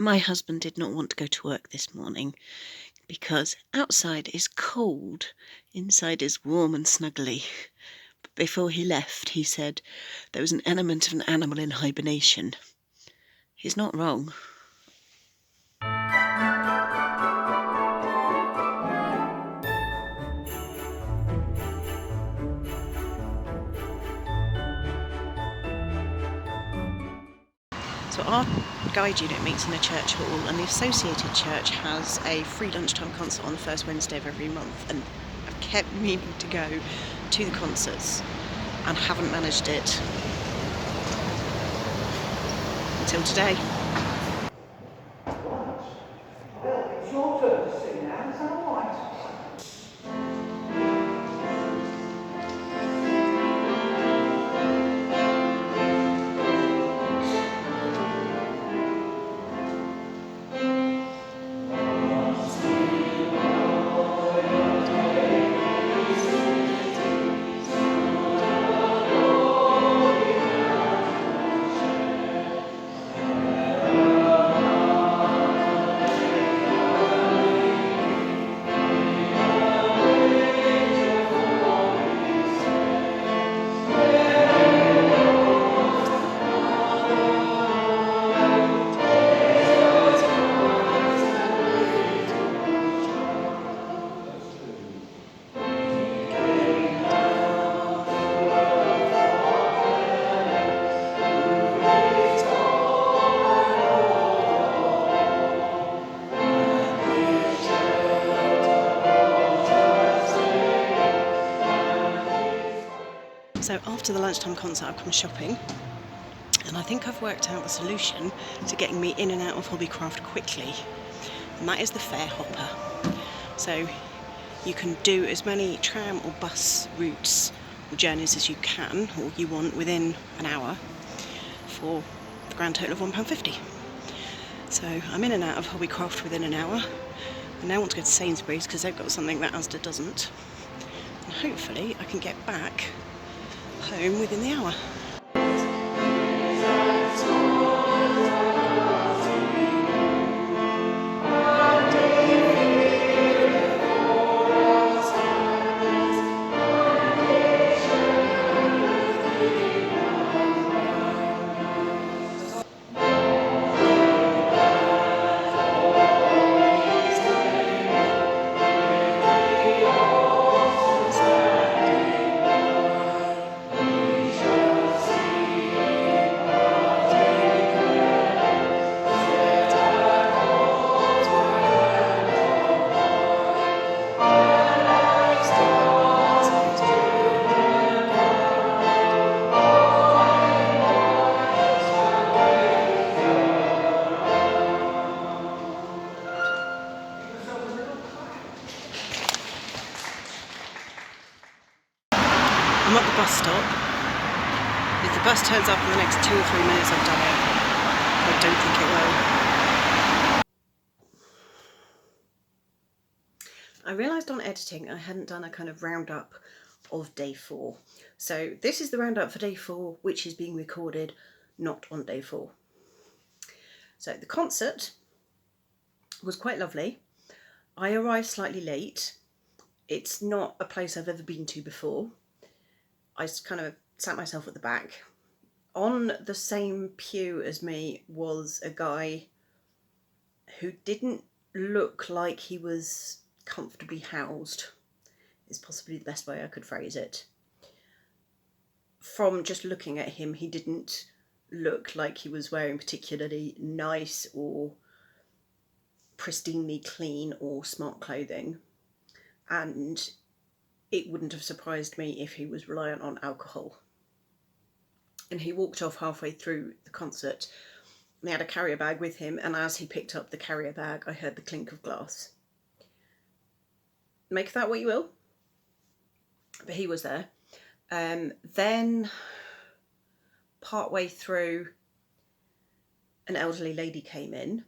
My husband did not want to go to work this morning because outside is cold, inside is warm and snuggly. But before he left, he said there was an element of an animal in hibernation. He's not wrong. So our guide unit meets in a church hall, and the Associated Church has a free lunchtime concert on the first Wednesday of every month, and I've kept meaning to go to the concerts and haven't managed it until today. Well, it's your turn to sing now, is that all right? So after the lunchtime concert, I've come shopping, and I think I've worked out the solution to getting me in and out of Hobbycraft quickly, and that is the fare hopper. So you can do as many tram or bus routes or journeys as you can or you want within an hour for the grand total of £1.50. So I'm in and out of Hobbycraft within an hour. I now want to go to Sainsbury's because they've got something that Asda doesn't, and hopefully I can get back home within the hour. I'm at the bus stop. If the bus turns up in the next 2 or 3 minutes, I've done it. I don't think it will. I realised on editing I hadn't done a kind of roundup of day 4. So this is the roundup for day 4, which is being recorded not on day 4. So the concert was quite lovely. I arrived slightly late. It's not a place I've ever been to before. I kind of sat myself at the back. On the same pew as me was a guy who didn't look like he was comfortably housed, is possibly the best way I could phrase it. From just looking at him, he didn't look like he was wearing particularly nice or pristinely clean or smart clothing, and it wouldn't have surprised me if he was reliant on alcohol. And he walked off halfway through the concert, and he had a carrier bag with him, and as he picked up the carrier bag, I heard the clink of glass. Make of that what you will, but he was there. Then, partway through, an elderly lady came in.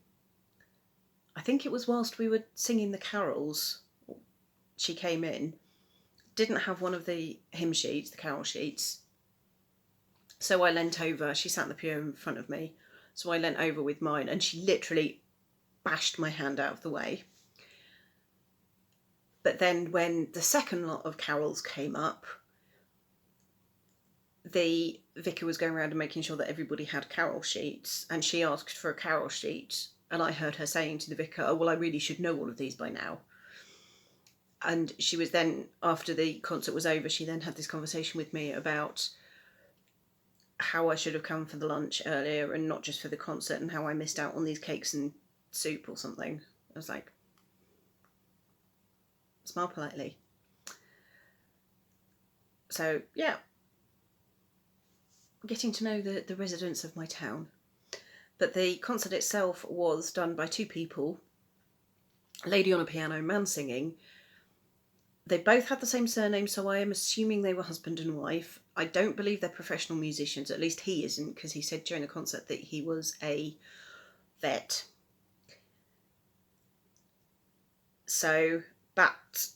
I think it was whilst we were singing the carols, she came in. Didn't have one of the hymn sheets, the carol sheets. So I leant over, she sat in the pew in front of me. So I leant over with mine, and she literally bashed my hand out of the way. But then when the second lot of carols came up, the vicar was going around and making sure that everybody had carol sheets, and she asked for a carol sheet, and I heard her saying to the vicar, oh, well, I really should know all of these by now. And she was then, after the concert was over, she then had this conversation with me about how I should have come for the lunch earlier and not just for the concert, and how I missed out on these cakes and soup or something. I was like, smile politely. So, yeah. Getting to know the residents of my town. But the concert itself was done by two people, a lady on a piano, man singing. They both had the same surname, so I am assuming they were husband and wife. I don't believe they're professional musicians, at least he isn't, because he said during the concert that he was a vet. So, but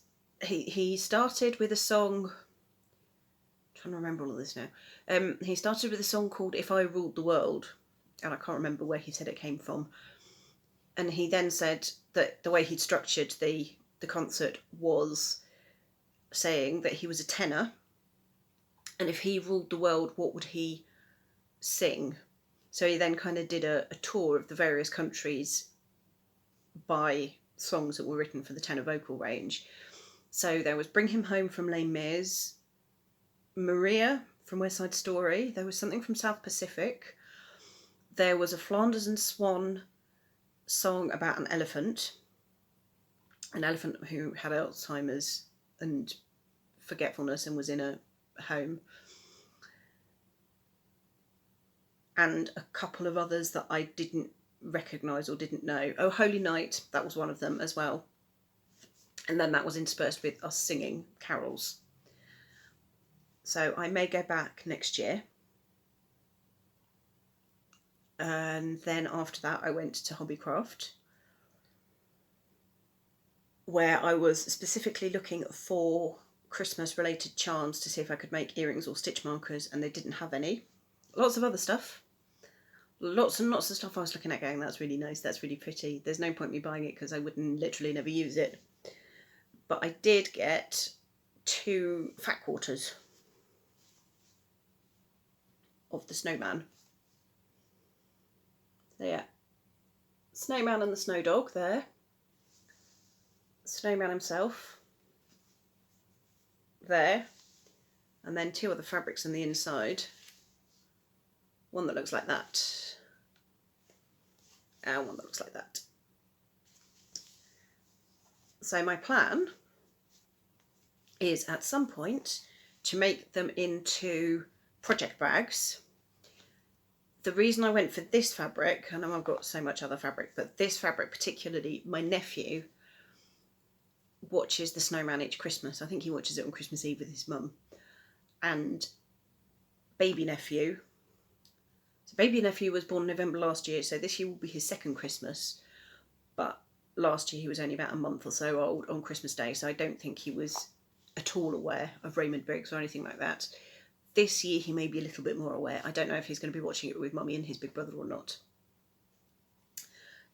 he started with a song, I'm trying to remember all of this now. He started with a song called If I Ruled the World, and I can't remember where he said it came from. And he then said that the way he'd structured the concert was saying that he was a tenor, and if he ruled the world, what would he sing? So he then kind of did a tour of the various countries by songs that were written for the tenor vocal range. So there was Bring Him Home from Les Mis, Maria from West Side Story, there was something from South Pacific, there was a Flanders and Swan song about an elephant who had Alzheimer's and forgetfulness and was in a home, and a couple of others that I didn't recognise or didn't know. Oh, Holy Night, that was one of them as well. And then that was interspersed with us singing carols. So I may go back next year. And then after that I went to Hobbycraft, where I was specifically looking for Christmas related charms to see if I could make earrings or stitch markers, and they didn't have any. Lots of other stuff. Lots and lots of stuff I was looking at going, that's really nice, that's really pretty. There's no point me buying it because I would literally never use it. But I did get 2 fat quarters of the snowman. So yeah, snowman and the snow dog there. Snowman himself there, and then 2 other fabrics on the inside. One that looks like that, and one that looks like that. So my plan is at some point to make them into project bags. The reason I went for this fabric, I know I've got so much other fabric, but this fabric particularly, my nephew watches The Snowman each Christmas. I think he watches it on Christmas Eve with his mum. And baby nephew was born November last year, so this year will be his 2nd Christmas. But last year he was only about a month or so old on Christmas Day, so I don't think he was at all aware of Raymond Briggs or anything like that. This year he may be a little bit more aware. I don't know if he's going to be watching it with Mummy and his big brother or not.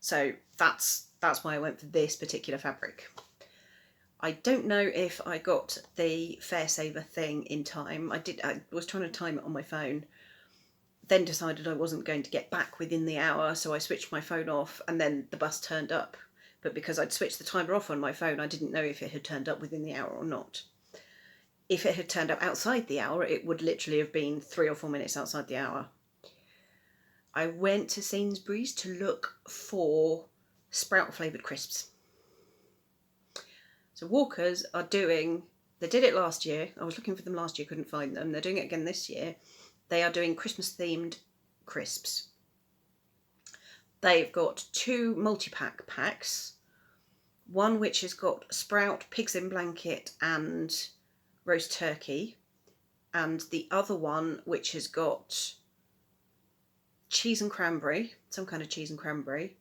So that's why I went for this particular fabric. I don't know if I got the Fair Saver thing in time. I was trying to time it on my phone, then decided I wasn't going to get back within the hour, so I switched my phone off, and then the bus turned up. But because I'd switched the timer off on my phone, I didn't know if it had turned up within the hour or not. If it had turned up outside the hour, it would literally have been 3 or 4 minutes outside the hour. I went to Sainsbury's to look for sprout flavoured crisps. So Walkers are doing, they did it last year. I was looking for them last year, couldn't find them. They're doing it again this year. They are doing Christmas themed crisps. They've got 2 multi-pack packs. One which has got sprout, pigs in blanket and roast turkey. And the other one which has got cheese and cranberry, some kind of cheese and cranberry.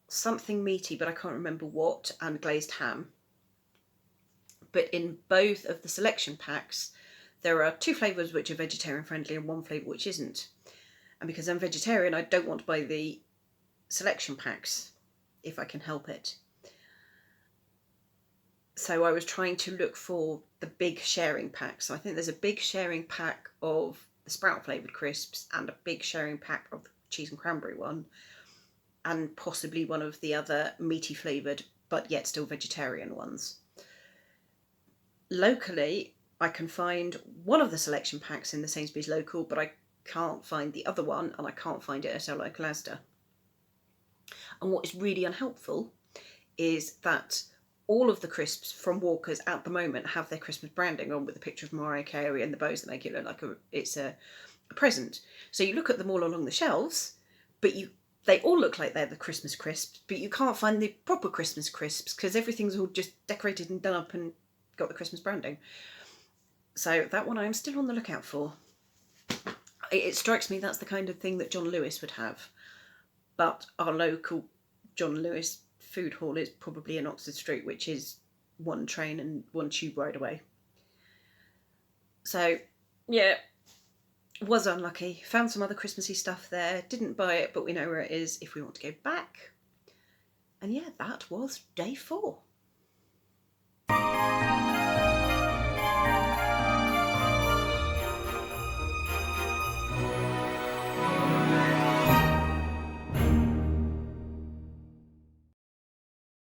Something meaty, but I can't remember what, and glazed ham. But in both of the selection packs, there are 2 flavours which are vegetarian friendly and 1 flavour which isn't. And because I'm vegetarian, I don't want to buy the selection packs if I can help it. So I was trying to look for the big sharing pack. So I think there's a big sharing pack of the sprout flavoured crisps and a big sharing pack of the cheese and cranberry one, and possibly one of the other meaty flavoured but yet still vegetarian ones. Locally, I can find one of the selection packs in the Sainsbury's local, but I can't find the other one, and I can't find it at our local Asda. And what is really unhelpful is that all of the crisps from Walker's at the moment have their Christmas branding on with a picture of Mariah Carey and the bows that make it look like it's a present. So you look at them all along the shelves, but they all look like they're the Christmas crisps, but you can't find the proper Christmas crisps because everything's all just decorated and done up and got the Christmas branding. So that one I'm still on the lookout for. It strikes me that's the kind of thing that John Lewis would have, but our local John Lewis food hall is probably in Oxford Street, which is one train and one tube ride away. So yeah, was unlucky. Found some other Christmassy stuff there, didn't buy it, but we know where it is if we want to go back. And yeah, that was day 4.